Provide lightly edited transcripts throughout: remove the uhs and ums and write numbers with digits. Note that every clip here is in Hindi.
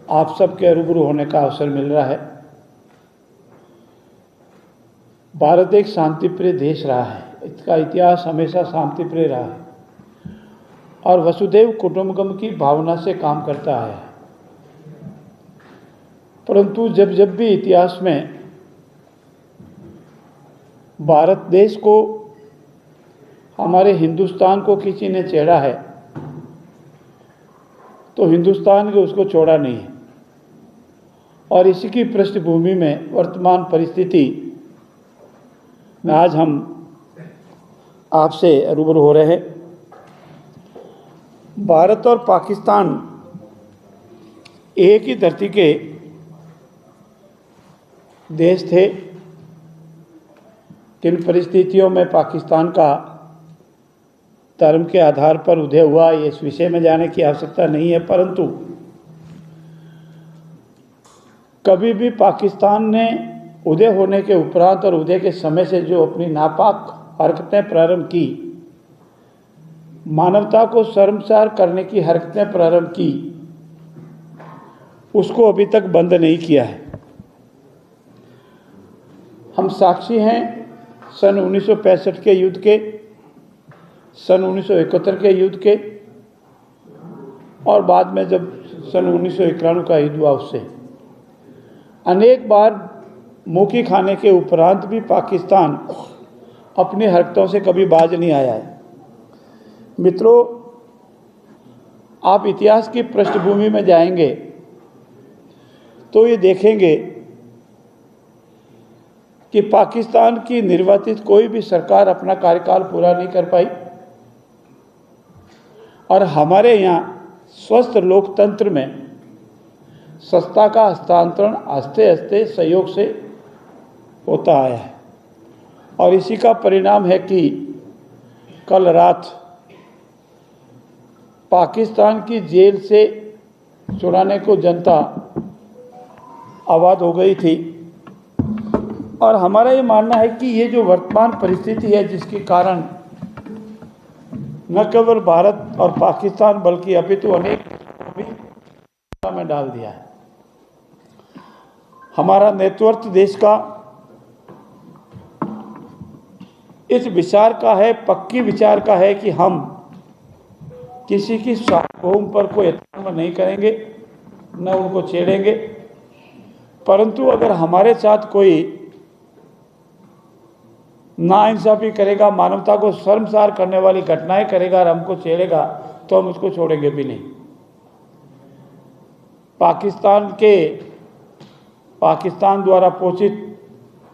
आप सबके रूबरू होने का अवसर मिल रहा है। भारत एक शांतिप्रिय देश रहा है, इसका इतिहास हमेशा शांतिप्रिय रहा है और वसुधैव कुटुंबकम की भावना से काम करता है। परंतु जब जब भी इतिहास में भारत देश को, हमारे हिंदुस्तान को किसी ने छेड़ा है तो हिंदुस्तान ने उसको छोड़ा नहीं है। और इसी की पृष्ठभूमि में वर्तमान परिस्थिति में आज हम आपसे रूबरू हो रहे हैं। भारत और पाकिस्तान एक ही धरती के देश थे। किन परिस्थितियों में पाकिस्तान का धर्म के आधार पर उदय हुआ, इस विषय में जाने की आवश्यकता नहीं है, परंतु कभी भी पाकिस्तान ने उदय होने के उपरांत और उदय के समय से जो अपनी नापाक हरकतें प्रारंभ की, मानवता को शर्मसार करने की हरकतें प्रारंभ की, उसको अभी तक बंद नहीं किया है। हम साक्षी हैं सन 1965 के युद्ध के, सन 1971 के युद्ध के और बाद में जब सन 1991 का युद्ध हुआ उससे अनेक बार मुँह खाने के उपरांत भी पाकिस्तान अपनी हरकतों से कभी बाज नहीं आया है। मित्रों, आप इतिहास की पृष्ठभूमि में जाएंगे तो ये देखेंगे कि पाकिस्तान की निर्वाचित कोई भी सरकार अपना कार्यकाल पूरा नहीं कर पाई और हमारे यहाँ स्वस्थ लोकतंत्र में सत्ता का हस्तांतरण आस्ते आस्ते सहयोग से होता आया है। और इसी का परिणाम है कि कल रात पाकिस्तान की जेल से छुड़ाने को जनता आबाद हो गई थी। और हमारा ये मानना है कि ये जो वर्तमान परिस्थिति है, जिसके कारण न केवल भारत और पाकिस्तान बल्कि अभी तो अनेक में डाल दिया है। हमारा नेतृत्व देश का इस विचार का है, पक्की विचार का है कि हम किसी की सार्वभौम पर कोई अत्याचार नहीं करेंगे, न उनको छेड़ेंगे। परंतु अगर हमारे साथ कोई नाइंसाफ़ी करेगा, मानवता को शर्मसार करने वाली घटनाएं करेगा और हमको छेड़ेगा तो हम उसको छोड़ेंगे भी नहीं। पाकिस्तान द्वारा पोषित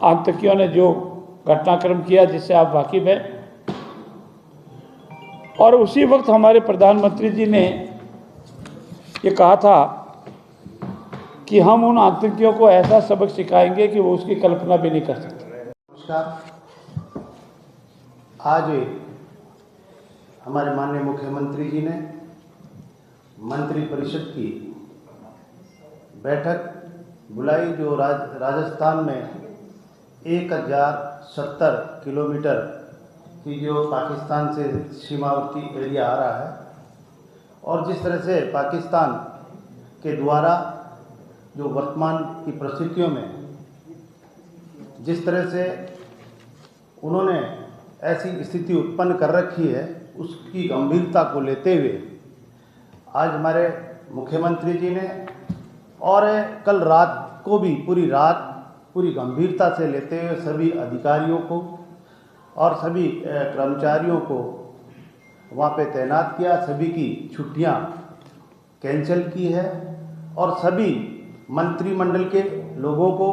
आतंकियों ने जो घटनाक्रम किया जिससे आप वाकिफ हैं, और उसी वक्त हमारे प्रधानमंत्री जी ने ये कहा था कि हम उन आतंकियों को ऐसा सबक सिखाएंगे कि वो उसकी कल्पना भी नहीं कर सकते। नमस्कार। आज हमारे माननीय मुख्यमंत्री जी ने मंत्रिपरिषद की बैठक बुलाई, जो राजस्थान में 1070 किलोमीटर की जो पाकिस्तान से सीमावर्ती एरिया आ रहा है, और जिस तरह से पाकिस्तान के द्वारा जो वर्तमान की परिस्थितियों में जिस तरह से उन्होंने ऐसी स्थिति उत्पन्न कर रखी है, उसकी गंभीरता को लेते हुए आज हमारे मुख्यमंत्री जी ने और कल रात को भी पूरी गंभीरता से लेते हुए सभी अधिकारियों को और सभी कर्मचारियों को वहाँ पे तैनात किया, सभी की छुट्टियाँ कैंसिल की है और सभी मंत्रिमंडल के लोगों को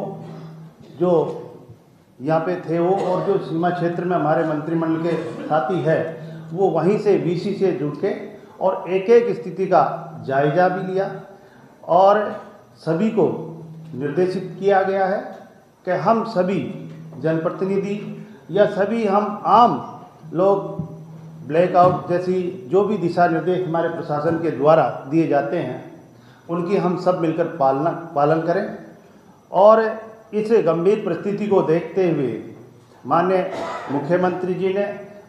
जो यहाँ पे थे वो और जो सीमा क्षेत्र में हमारे मंत्रिमंडल के साथी है वो वहीं से वीसी से जुड़ के और एक एक स्थिति का जायजा भी लिया और सभी को निर्देशित किया गया है कि हम सभी जनप्रतिनिधि या सभी हम आम लोग ब्लैकआउट जैसी जो भी दिशा निर्देश हमारे प्रशासन के द्वारा दिए जाते हैं उनकी हम सब मिलकर पालन करें। और इस गंभीर परिस्थिति को देखते हुए माननीय मुख्यमंत्री जी ने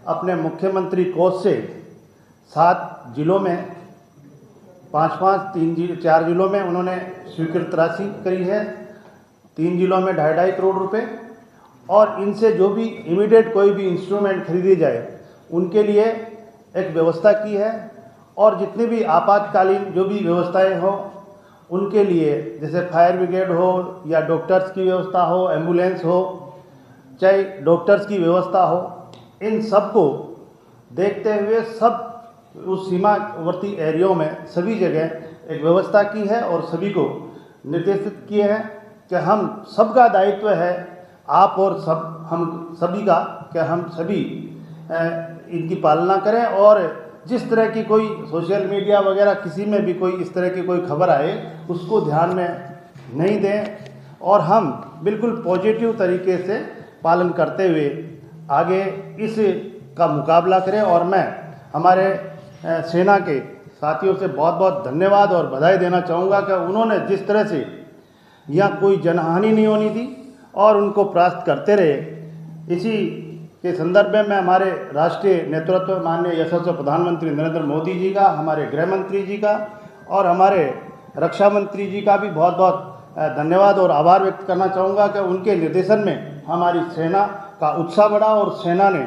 अपने मुख्यमंत्री कोष से 7 जिलों में 4 जिलों में उन्होंने स्वीकृत राशि करी है, 3 जिलों में 2.5 करोड़ रुपए। और इनसे जो भी इमीडिएट कोई भी इंस्ट्रूमेंट खरीदी जाए उनके लिए एक व्यवस्था की है। और जितनी भी आपातकालीन जो भी व्यवस्थाएं हो उनके लिए, जैसे फायर ब्रिगेड हो या डॉक्टर्स की व्यवस्था हो, एम्बुलेंस हो, चाहे डॉक्टर्स की व्यवस्था हो, इन सब को देखते हुए सब उस सीमावर्ती एरियो में सभी जगह एक व्यवस्था की है और सभी को निर्देशित किए हैं कि हम सबका दायित्व है, आप और हम सभी का, कि हम सभी इनकी पालना करें। और जिस तरह की कोई सोशल मीडिया वगैरह किसी में भी कोई इस तरह की कोई खबर आए उसको ध्यान में नहीं दें और हम बिल्कुल पॉजिटिव तरीके से पालन करते हुए आगे इस का मुकाबला करें। और मैं हमारे सेना के साथियों से बहुत बहुत धन्यवाद और बधाई देना चाहूँगा कि उन्होंने जिस तरह से यहाँ कोई जनहानि नहीं होनी थी और उनको परास्त करते रहे। इसी के संदर्भ में मैं हमारे राष्ट्रीय नेतृत्व माननीय यशस्वी प्रधानमंत्री नरेंद्र मोदी जी का, हमारे गृह मंत्री जी का और हमारे रक्षा मंत्री जी का भी बहुत बहुत धन्यवाद और आभार व्यक्त करना चाहूँगा कि उनके निर्देशन में हमारी सेना का उत्साह बढ़ा और सेना ने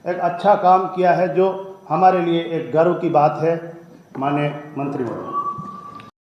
एक अच्छा काम किया है, जो हमारे लिए एक गर्व की बात है। माननीय मंत्री महोदय।